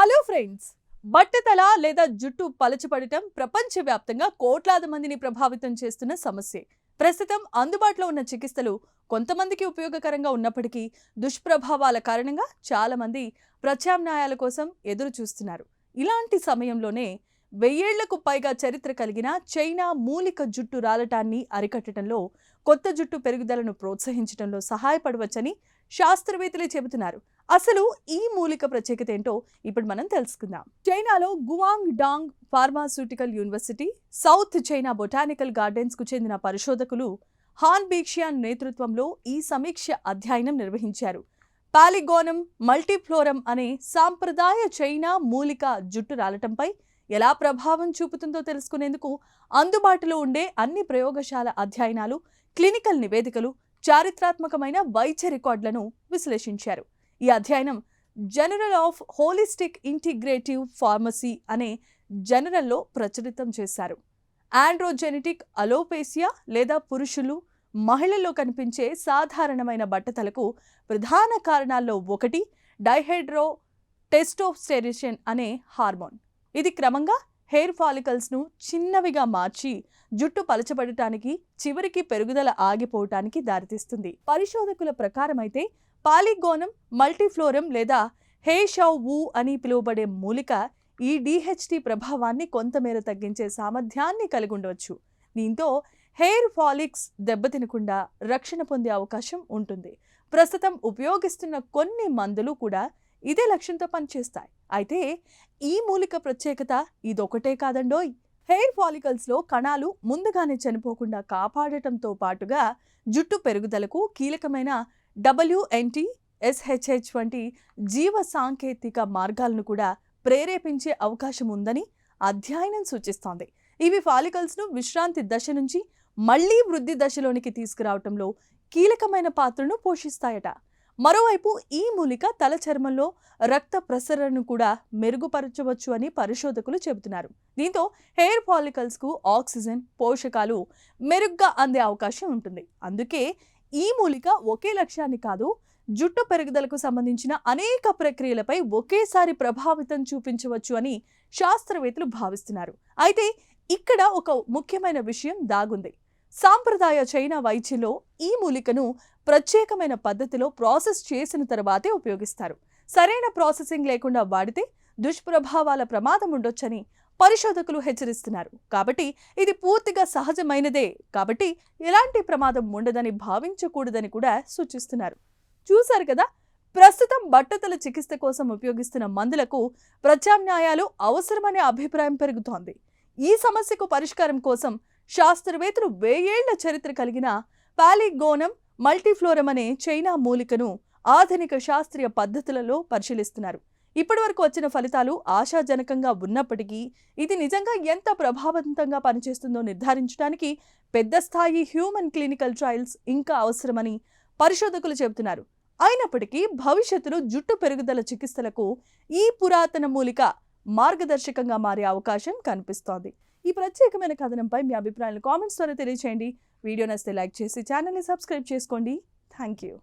Hello friends, బట్టతల లేదా జుట్టు పలచబడటం ప్రపంచవ్యాప్తంగా కోట్లాది మందిని ప్రభావితం చేస్తున్న సమస్య. ప్రస్తుతం అందుబాటులో ఉన్న చికిత్సలు కొంతమందికి ఉపయోగకరంగా ఉన్నప్పటికీ దుష్ప్రభావాల కారణంగా చాలా మంది ప్రత్యామ్నాయాల కోసం ఎదురు చూస్తున్నారు. ఇలాంటి సమయంలోనే 1000 ఏళ్లకు పైగా చరిత్ర కలిగిన చైనా మూలిక జుట్టు రాలటాన్ని అరికట్టడంలో, కొత్త జుట్టు పెరుగుదలను ప్రోత్సహించడంలో సహాయపడవచ్చని శాస్త్రవేత్తలు చెబుతున్నారు. అసలు ఈ మూలిక ప్రత్యేకత ఏంటో ఇప్పుడు మనం తెలుసుకుందాం. చైనాలో Guangdong pharmaceutical university, south China botanical gardens కు చెందిన పరిశోధకులు హాన్ బీక్షియాన్ నేతృత్వంలో ఈ సమీక్ష అధ్యయనం నిర్వహించారు. పాలిగోనమ్ మల్టీఫ్లోరమ్ అనే సాంప్రదాయ చైనా మూలిక జుట్టు రాలటంపై ఎలా ప్రభావం చూపుతుందో తెలుసుకునేందుకు అందుబాటులో ఉండే అన్ని ప్రయోగశాల అధ్యయనాలు, క్లినికల్ నివేదికలు, చారిత్రాత్మకమైన వైద్య రికార్డులను విశ్లేషించారు. ఈ అధ్యయనం general of holistic integrative pharmacy అనే జనరల్లో ప్రచురితం చేశారు. ఆండ్రోజెనెటిక్ అలోపేసియా లేదా పురుషులు, మహిళల్లో కనిపించే సాధారణమైన బట్టతలకు ప్రధాన కారణాల్లో ఒకటి డైహైడ్రో టెస్టోస్టెరోన్ అనే హార్మోన్. ఇది క్రమంగా హెయిర్ ఫాలికల్స్ ను చిన్నవిగా మార్చి జుట్టు పలచబడటానికి, చివరికి పెరుగుదల ఆగిపోవటానికి దారితీస్తుంది. పరిశోధకుల ప్రకారం అయితే పాలిగోనమ్ మల్టీఫ్లోరమ్ లేదా హే షౌ వు అని పిలువబడే మూలిక ఈ డిహెచ్టి ప్రభావాన్ని కొంతమేర తగ్గించే సామర్థ్యాన్ని కలిగి ఉండవచ్చు. దీంతో హెయిర్ ఫాలిక్స్ దెబ్బతినకుండా రక్షణ పొందే అవకాశం ఉంటుంది. ప్రస్తుతం ఉపయోగిస్తున్న కొన్ని మందులు కూడా ఇదే లక్ష్యంతో పనిచేస్తాయి. అయితే ఈ మూలిక ప్రత్యేకత ఇదొకటే కాదండోయ్. హెయిర్ ఫాలికల్స్ లో కణాలు ముందుగానే చనిపోకుండా కాపాడటంతో పాటుగా జుట్టు పెరుగుదలకు కీలకమైన WNT, SHH వంటి జీవ సాంకేతిక మార్గాలను కూడా ప్రేరేపించే అవకాశం ఉందని అధ్యయనం సూచిస్తోంది. ఇవి ఫాలికల్స్ ను విశ్రాంతి దశ నుంచి మళ్లీ వృద్ధి దశలోనికి తీసుకురావటంలో కీలకమైన పాత్రను పోషిస్తాయట. మరోవైపు ఈ మూలిక తల చర్మంలో రక్త ప్రసరణను కూడా మెరుగుపరచవచ్చు అని పరిశోధకులు చెబుతున్నారు. దీంతో హెయిర్ ఫాలికల్స్ కు ఆక్సిజన్, పోషకాలు మెరుగ్గా అందే అవకాశం ఉంటుంది. అందుకే ఈ మూలిక ఒకే లక్ష్యాన్ని కాదు, జుట్టు పెరుగుదలకు సంబంధించిన అనేక ప్రక్రియలపై ఒకేసారి ప్రభావితం చూపించవచ్చు అని శాస్త్రవేత్తలు భావిస్తున్నారు. అయితే ఇక్కడ ఒక ముఖ్యమైన విషయం దాగుంది. సాంప్రదాయ చైనా వైద్యంలో ఈ మూలికను ప్రత్యేకమైన పద్ధతిలో ప్రాసెస్ చేసిన తర్వాతే ఉపయోగిస్తారు. సరైన ప్రాసెసింగ్ లేకుండా వాడితే దుష్ప్రభావాల ప్రమాదం ఉండొచ్చని పరిశోధకులు హెచ్చరిస్తున్నారు. కాబట్టి ఇది పూర్తిగా సహజమైనదే కాబట్టి ఎలాంటి ప్రమాదం ఉండదని భావించకూడదని కూడా సూచిస్తున్నారు. చూశారు కదా, ప్రస్తుతం బట్టతల చికిత్స కోసం ఉపయోగిస్తున్న మందులకు ప్రత్యామ్నాయాలు అవసరమనే అభిప్రాయం పెరుగుతోంది. ఈ సమస్యకు పరిష్కారం కోసం శాస్త్రవేత్తలు 1000 ఏళ్ల చరిత్ర కలిగిన పాలిగోనమ్ మల్టీఫ్లోరమ్ అనే చైనా మూలికను ఆధునిక శాస్త్రీయ పద్ధతులలో పరిశీలిస్తున్నారు. ఇప్పటివరకు వచ్చిన ఫలితాలు ఆశాజనకంగా ఉన్నప్పటికీ ఇది నిజంగా ఎంత ప్రభావవంతంగా పనిచేస్తుందో నిర్ధారించడానికి పెద్ద స్థాయి హ్యూమన్ క్లినికల్ ట్రయల్స్ ఇంకా అవసరమని పరిశోధకులు చెబుతున్నారు. అయినప్పటికీ భవిష్యత్తులో జుట్టు పెరుగుదల చికిత్సలకు ఈ పురాతన మూలిక మార్గదర్శకంగా మారే అవకాశం కనిపిస్తోంది. ఈ ప్రత్యేకమైన కథనంపై మీ అభిప్రాయాలను కామెంట్స్ ద్వారా తెలియజేయండి. వీడియో నచ్చితే లైక్ చేసి ఛానల్ని సబ్స్క్రైబ్ చేసుకోండి. Thank you.